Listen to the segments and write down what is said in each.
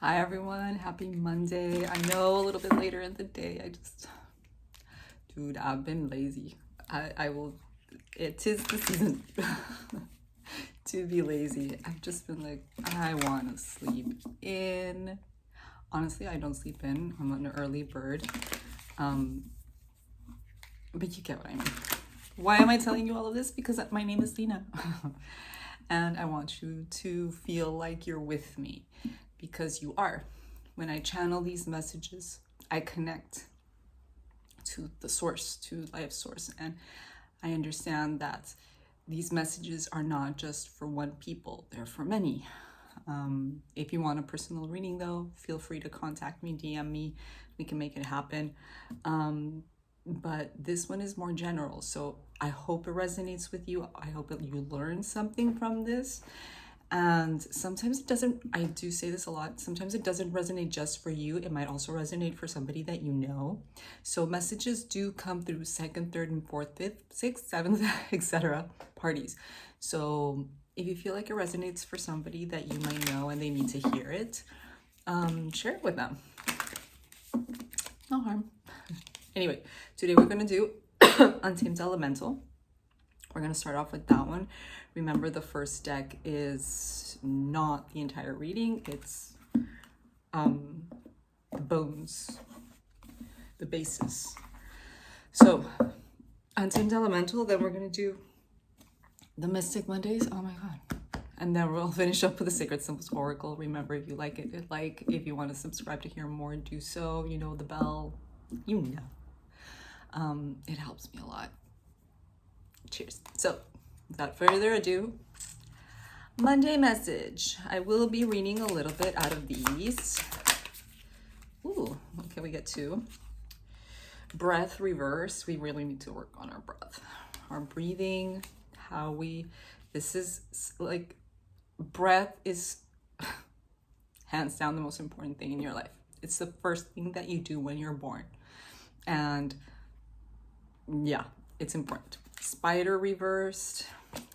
Hi everyone, happy Monday. I know a little bit later in the day. Dude, I've been lazy. It is the season to be lazy. I've just been like, I want to sleep in. Honestly, I don't sleep in. I'm an early bird. But you get what I mean. Why am I telling you all of this? Because my name is Lena. And I want you to feel like you're with me, because you are. When I channel these messages, I connect to the source, to life source, and I understand that these messages are not just for one people, they're for many. If you want a personal reading though, feel free to contact me, DM me, we can make it happen. But this one is more general, so I hope it resonates with you. I hope that you learn something from this. And sometimes it doesn't, I do say this a lot, sometimes it doesn't resonate just for you. It might also resonate for somebody that you know. So messages do come through second, third, and fourth, fifth, sixth, seventh, etc. parties. So if you feel like it resonates for somebody that you might know and they need to hear it, share it with them. No harm. Anyway, today we're going to do Untamed Elemental. We're going to start off with that one. Remember, the first deck is not the entire reading. It's the bones, the basis. So, Untamed Elemental, then we're going to do the Mystic Mondays. Oh my God. And then we'll finish up with the Sacred Symbols Oracle. Remember, if you like it, if you want to subscribe to hear more, do so. You know the bell. You know. It helps me a lot. Cheers. So, without further ado, Monday message. I will be reading a little bit out of these. Ooh, okay, we get two. Breath reverse. We really need to work on our breath, our breathing, this is like, breath is hands down the most important thing in your life. It's the first thing that you do when you're born. And yeah, it's important. Spider reversed,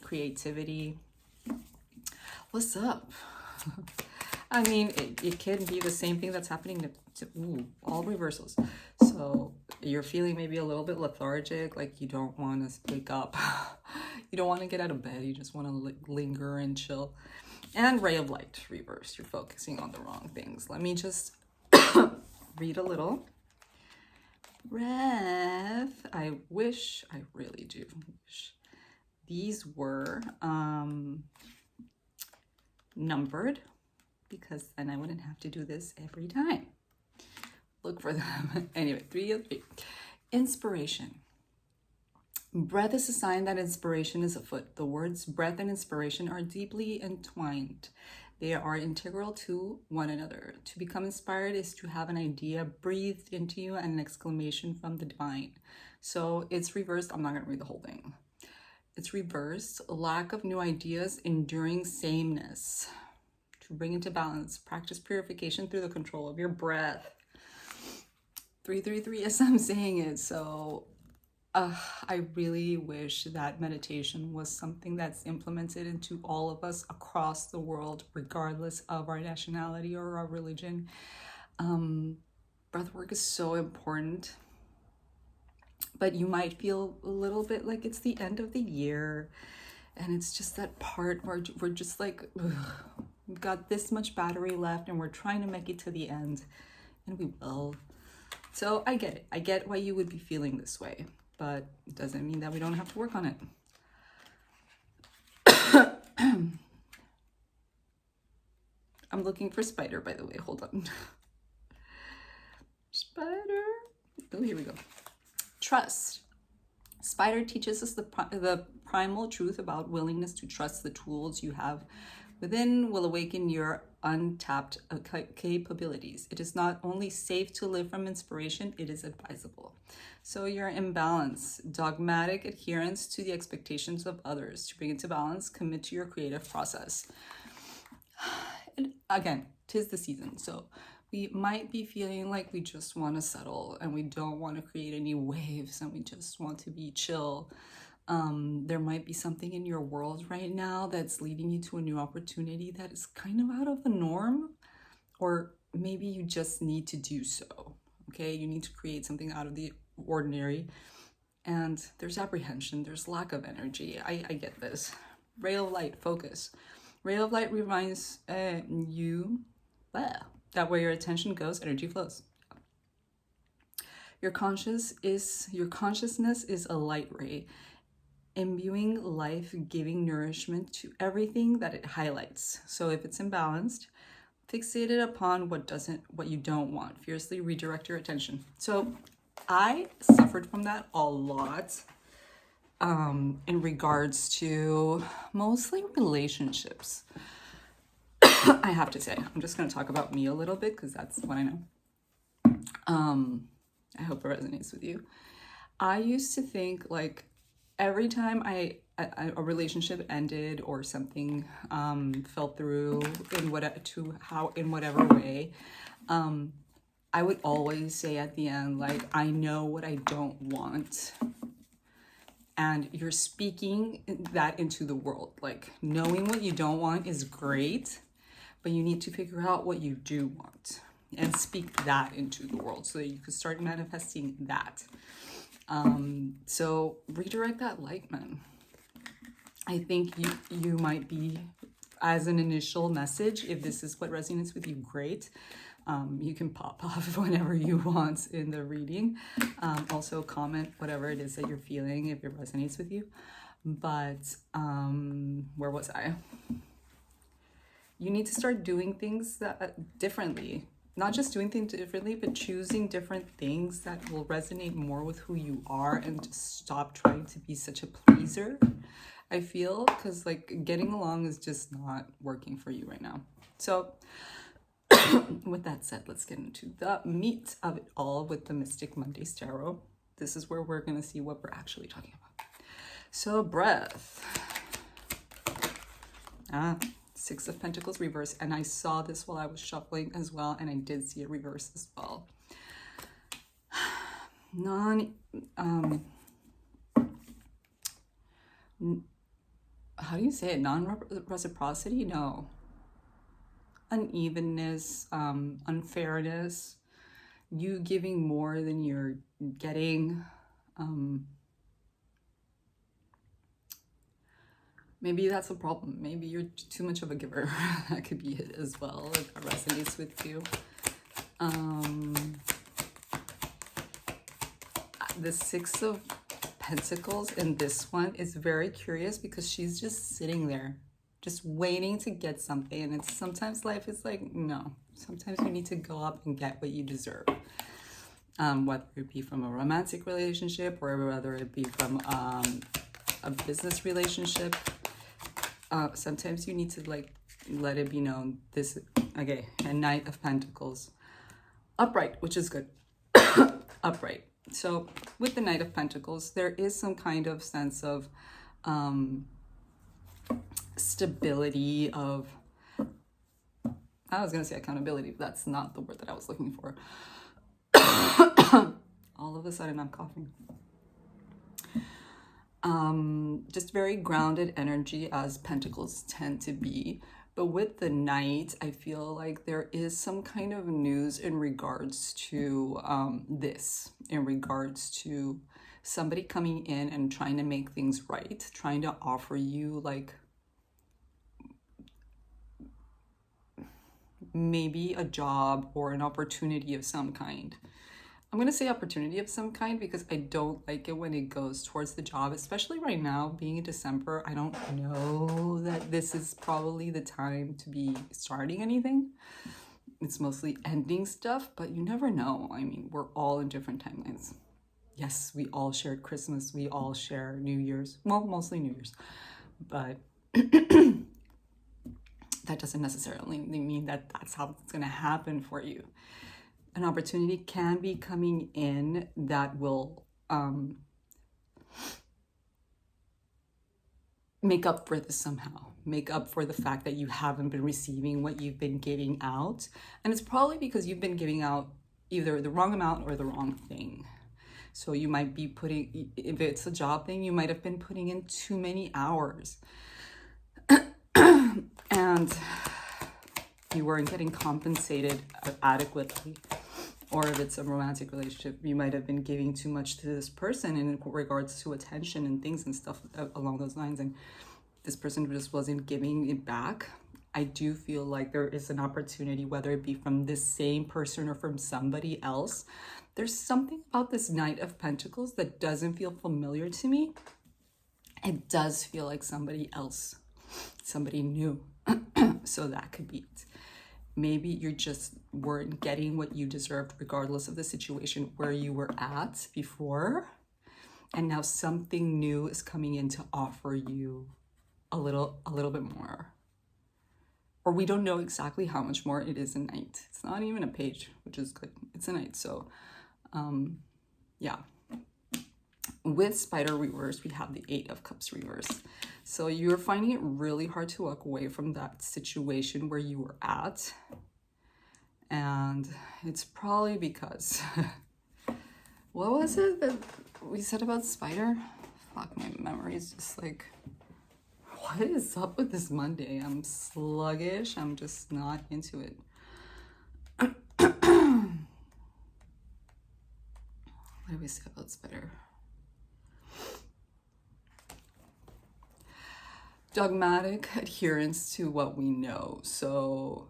creativity. What's up? I mean, it can be the same thing that's happening to all reversals. So you're feeling maybe a little bit lethargic, like you don't want to wake up. You don't want to get out of bed. You just want to linger and chill. And ray of light reverse. You're focusing on the wrong things. Let me just read a little. Breath. I really do wish these were numbered, because then I wouldn't have to do this every time. Look for them. Anyway, 3 of 3. Inspiration. Breath is a sign that inspiration is afoot. The words breath and inspiration are deeply entwined. They are integral to one another. To become inspired is to have an idea breathed into you and an exclamation from the divine. So it's reversed. I'm not going to read the whole thing. It's reversed. Lack of new ideas, enduring sameness. To bring into balance, practice purification through the control of your breath. 333 as I'm saying it. So I really wish that meditation was something that's implemented into all of us across the world, regardless of our nationality or our religion. Breath work is so important. But you might feel a little bit like it's the end of the year, and it's just that part where we're just like, ugh, we've got this much battery left and we're trying to make it to the end, and we will. So I get it. I get why you would be feeling this way, but it doesn't mean that we don't have to work on it. I'm looking for spider, by the way. Hold on. Spider. Oh, here we go. Trust. Spider teaches us the primal truth about willingness to trust. The tools you have within will awaken your untapped capabilities. It is not only safe to live from inspiration, it is advisable. So your imbalance, dogmatic adherence to the expectations of others. To bring it to balance, commit to your creative process. And again, 'tis the season. So we might be feeling like we just want to settle and we don't want to create any waves and we just want to be chill. There might be something in your world right now that's leading you to a new opportunity that is kind of out of the norm, or maybe you just need to do so, okay? You need to create something out of the ordinary, and there's apprehension, there's lack of energy. I get this. Ray of light, focus. Ray of light reminds you that where your attention goes, energy flows. Your consciousness is a light ray, imbuing life, giving nourishment to everything that it highlights. So if it's imbalanced, fixated upon what you don't want, fiercely redirect your attention. So I suffered from that a lot in regards to mostly relationships. I have to say, I'm just going to talk about me a little bit because that's what I know. I hope it resonates with you. I used to think like every time a relationship ended or something fell through in whatever way, I would always say at the end, like, I know what I don't want. And you're speaking that into the world. Like, knowing what you don't want is great, but you need to figure out what you do want and speak that into the world so that you can start manifesting that. So redirect that light, man. I think you might be, as an initial message, if this is what resonates with you, great. You can pop off whenever you want in the reading. Also comment whatever it is that you're feeling if it resonates with you. But where was I? You need to start doing things differently. Not just doing things differently, but choosing different things that will resonate more with who you are, and just stop trying to be such a pleaser, I feel, because like getting along is just not working for you right now. So with that said, let's get into the meat of it all with the Mystic Mondays Tarot. This is where we're going to see what we're actually talking about. So breath. Six of Pentacles reverse, and I saw this while I was shuffling as well, and I did see it reverse as well. How do you say it? Non-reciprocity? No. Unevenness, unfairness, you giving more than you're getting. Maybe that's a problem. Maybe you're too much of a giver. That could be it as well, if that resonates with you. The Six of Pentacles in this one is very curious because she's just sitting there, just waiting to get something. And it's sometimes life is like, no. Sometimes you need to go up and get what you deserve. Whether it be from a romantic relationship or whether it be from a business relationship. Sometimes you need to like let it be known. This, okay, a Knight of Pentacles. Upright, which is good. Upright. So with the Knight of Pentacles, there is some kind of sense of stability, of, I was going to say accountability, but that's not the word that I was looking for. All of a sudden I'm coughing. Just very grounded energy, as Pentacles tend to be. But with the Knight, I feel like there is some kind of news in regards to in regards to somebody coming in and trying to make things right, trying to offer you like maybe a job or an opportunity of some kind. I'm going to say opportunity of some kind because I don't like it when it goes towards the job, especially right now, being in December. I don't know that this is probably the time to be starting anything. It's mostly ending stuff, but you never know. I mean, we're all in different timelines. Yes, we all shared Christmas. We all share New Year's. Well, mostly New Year's. But that doesn't necessarily mean that that's how it's going to happen for you. An opportunity can be coming in that will make up for this somehow. Make up for the fact that you haven't been receiving what you've been giving out. And it's probably because you've been giving out either the wrong amount or the wrong thing. So you might be putting, if it's a job thing, you might have been putting in too many hours. And you weren't getting compensated adequately. Or if it's a romantic relationship, you might have been giving too much to this person in regards to attention and things and stuff along those lines, and this person just wasn't giving it back. I do feel like there is an opportunity, whether it be from this same person or from somebody else. There's something about this Knight of Pentacles that doesn't feel familiar to me. It does feel like somebody else, somebody new. So that could be it. Maybe you just weren't getting what you deserved regardless of the situation where you were at before. And now something new is coming in to offer you a little bit more. Or we don't know exactly how much more. It is a Knight. It's not even a page, which is good. It's a Knight. So, yeah. With Spider reverse, we have the 8 of Cups reverse. So you're finding it really hard to walk away from that situation where you were at. And it's probably because, what was it that we said about Spider? Fuck, my memory is just like, what is up with this Monday? I'm sluggish. I'm just not into it. What did we say about Spider? Dogmatic adherence to what we know. So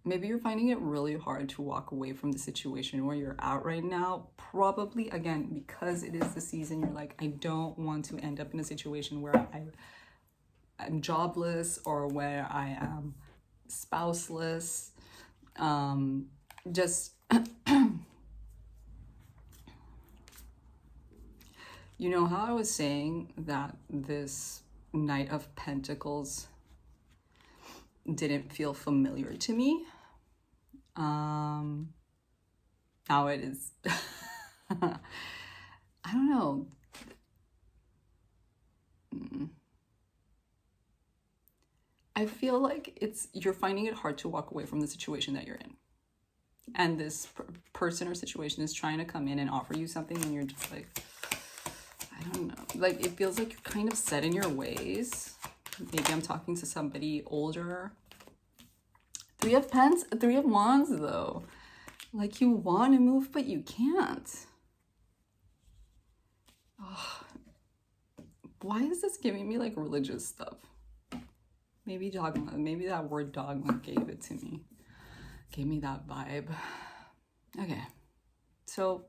maybe you're finding it really hard to walk away from the situation where you're at right now. Probably, again, because it is the season, you're like, I don't want to end up in a situation where I'm jobless or where I am spouseless. Just you know how I was saying that this Knight of Pentacles didn't feel familiar to me? Now it is. I don't know. I feel like you're finding it hard to walk away from the situation that you're in. And this person or situation is trying to come in and offer you something, and you're just like, I don't know. Like, it feels like you're kind of set in your ways. Maybe I'm talking to somebody older. 3 of Wands, though. Like, you want to move, but you can't. Oh, why is this giving me, like, religious stuff? Maybe dogma. Maybe that word dogma gave it to me. Gave me that vibe. Okay. So,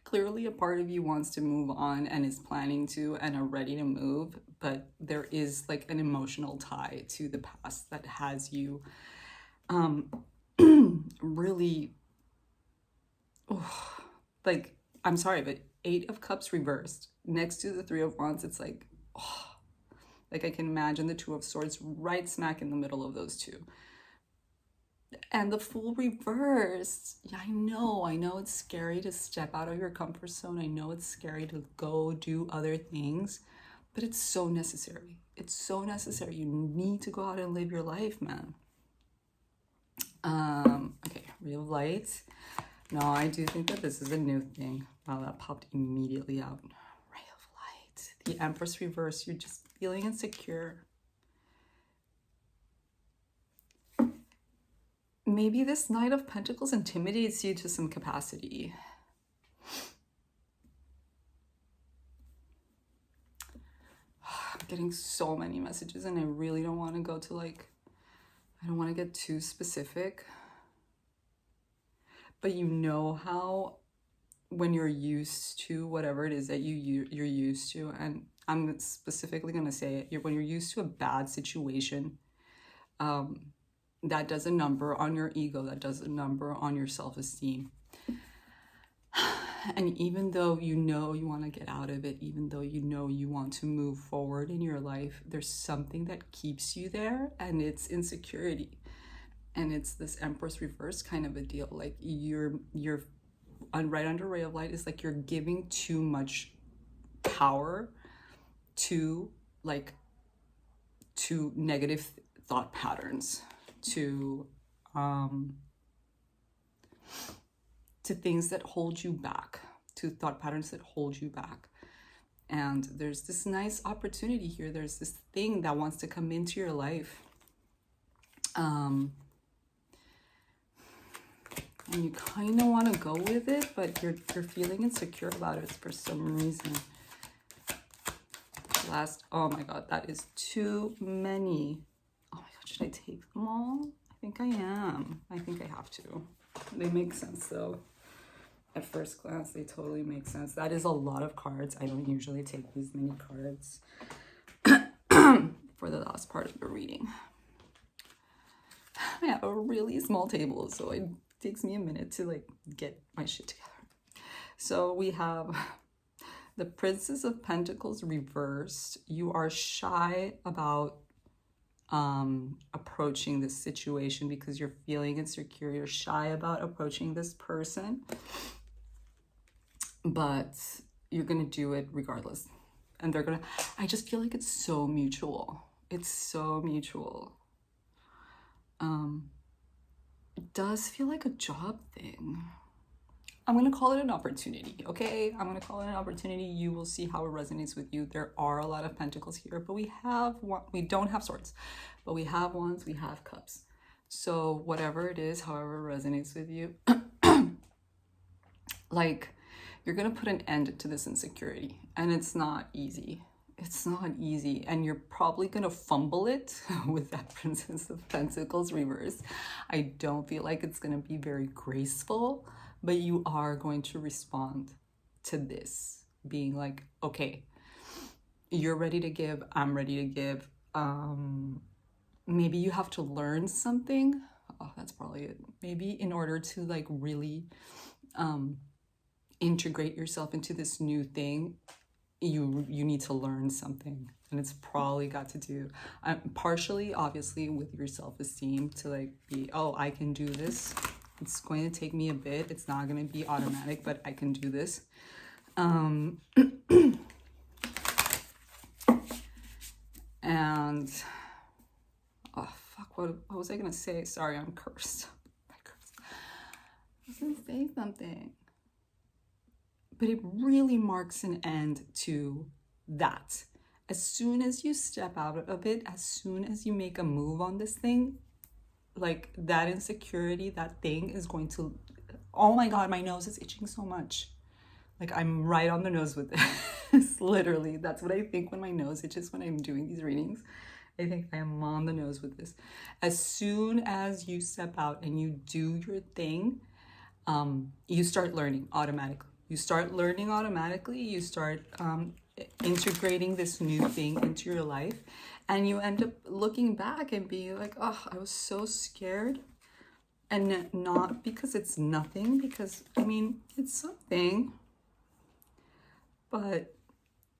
clearly a part of you wants to move on and is planning to and are ready to move, but there is like an emotional tie to the past that has you really, like, I'm sorry, but 8 of Cups reversed next to the 3 of Wands, it's like, like I can imagine the 2 of Swords right smack in the middle of those two. And the Fool reversed. Yeah, I know it's scary to step out of your comfort zone. I know it's scary to go do other things, but it's so necessary. It's so necessary. You need to go out and live your life, man. Okay, Ray of Light. No, I do think that this is a new thing. Wow, that popped immediately out. Ray of Light. The Empress reverse. You're just feeling insecure. Maybe this Knight of Pentacles intimidates you to some capacity. I'm getting so many messages and I really don't want to go to I don't want to get too specific. But you know how when you're used to whatever it is that you're used to, and I'm specifically going to say it, when you're used to a bad situation, that does a number on your ego, that does a number on your self-esteem. And even though you know you want to get out of it, even though you know you want to move forward in your life, there's something that keeps you there, and it's insecurity. And it's this Empress reverse kind of a deal. Like you're right under Ray of Light is like you're giving too much power to negative thought patterns, to things that hold you back, to thought patterns that hold you back. And there's this nice opportunity here. There's this thing that wants to come into your life. And you kind of want to go with it, but you're feeling insecure about it for some reason. Oh my God, that is too many. Oh my God, should I take them all? I think I am. I think I have to. They make sense though. At first glance, they totally make sense. That is a lot of cards. I don't usually take these many cards for the last part of the reading. I have a really small table, so it takes me a minute to like get my shit together. So we have the Princess of Pentacles reversed. You are shy about approaching this situation because you're feeling insecure. You're shy about approaching this person, but you're gonna do it regardless. And they're gonna, I just feel like it's so mutual. It's so mutual. It does feel like a job thing. I'm gonna call it an opportunity, okay? I'm gonna call it an opportunity. You will see how it resonates with you. There are a lot of pentacles here, but we don't have swords, but we have wands, we have cups. So whatever it is, however it resonates with you, like you're gonna put an end to this insecurity, and it's not easy. It's not easy, and you're probably gonna fumble it with that Princess of Pentacles reverse. I don't feel like it's gonna be very graceful, but you are going to respond to this being like, okay, you're ready to give, I'm ready to give. Maybe you have to learn something. Oh, that's probably it. Maybe in order to like really integrate yourself into this new thing, you need to learn something, and it's probably got to do partially obviously with your self-esteem, to like be, oh, I can do this. It's going to take me a bit. It's not going to be automatic, but I can do this. And oh fuck, what was I gonna say? Sorry, I'm cursed. I was gonna say something, but it really marks an end to that. As soon as you step out of it, as soon as you make a move on this thing, like that insecurity, that thing is going to, oh my God, my nose is itching so much. Like I'm right on the nose with this. Literally, that's what I think when my nose itches when I'm doing these readings. I think I am on the nose with this. As soon as you step out and you do your thing, you start learning automatically. You start learning automatically. You start integrating this new thing into your life, and you end up looking back and being like, oh, I was so scared. And not because it's nothing, because I mean, it's something. But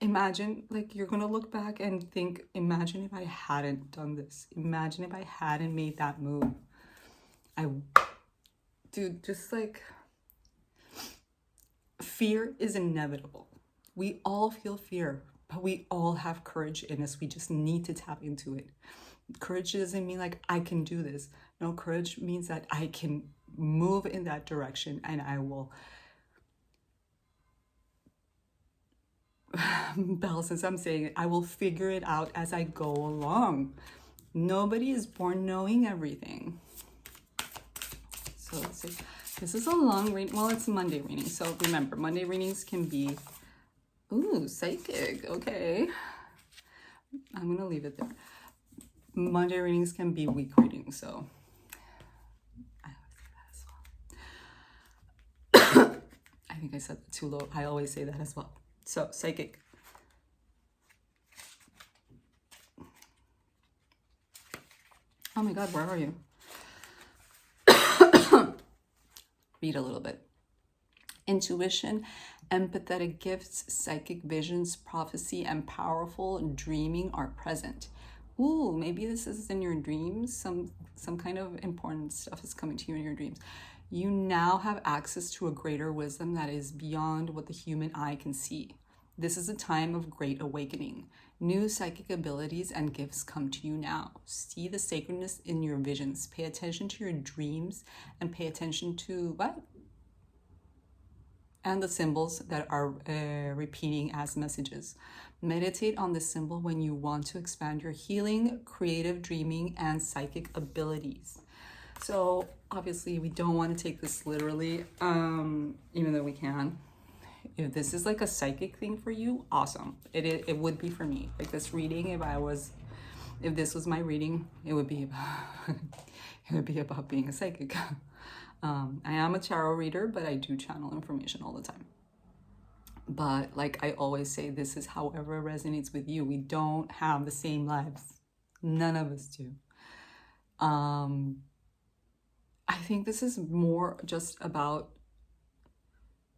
imagine, like, you're gonna look back and think, imagine if I hadn't done this. Imagine if I hadn't made that move. Dude, just like, fear is inevitable. We all feel fear, but we all have courage in us. We just need to tap into it. Courage doesn't mean like, I can do this. No, courage means that I can move in that direction, and I will. Belle, since I'm saying it, I will figure it out as I go along. Nobody is born knowing everything. So let's see. This is a long reading. Well, it's a Monday reading. So remember, Monday readings can be, ooh, psychic. Okay. I'm going to leave it there. Monday readings can be week readings. So I always say that as well. I think I said that too low. I always say that as well. So psychic. Oh my God, where are you? Read a little bit. Intuition, empathetic gifts, psychic visions, prophecy, and powerful dreaming are present. Ooh, maybe this is in your dreams. Some kind of important stuff is coming to you in your dreams. You now have access to a greater wisdom that is beyond what the human eye can see. This is a time of great awakening. New psychic abilities and gifts come to you now. See the sacredness in your visions. Pay attention to your dreams and pay attention to what? and the symbols that are repeating as messages. Meditate on the symbol when you want to expand your healing, creative dreaming, and psychic abilities. So obviously we don't want to take this literally, even though we can. If this is like a psychic thing for you, awesome. It would be for me. Like this reading, if this was my reading, it would be about being a psychic. I am a tarot reader, but I do channel information all the time. But like I always say, this is however resonates with you. We don't have the same lives. None of us do. I think this is more just about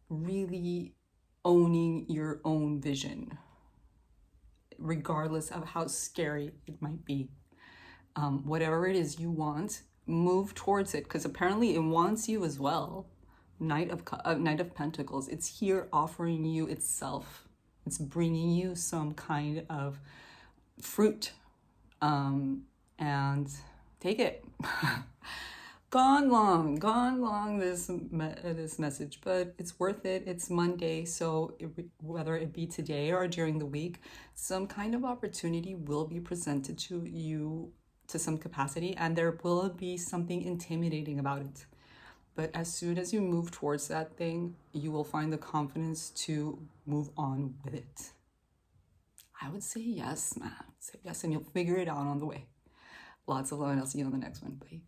really owning your own vision, regardless of how scary it might be. Whatever it is you want, move towards it, because apparently it wants you as well. Knight of Pentacles, it's here offering you itself. It's bringing you some kind of fruit, and take it. Gone long this message, but it's worth it. It's Monday, so whether it be today or during the week, some kind of opportunity will be presented to you to some capacity, and there will be something intimidating about it. But as soon as you move towards that thing, you will find the confidence to move on with it. I would say yes, man. Say yes, and you'll figure it out on the way. Lots of love, and I'll see you on the next one. Bye.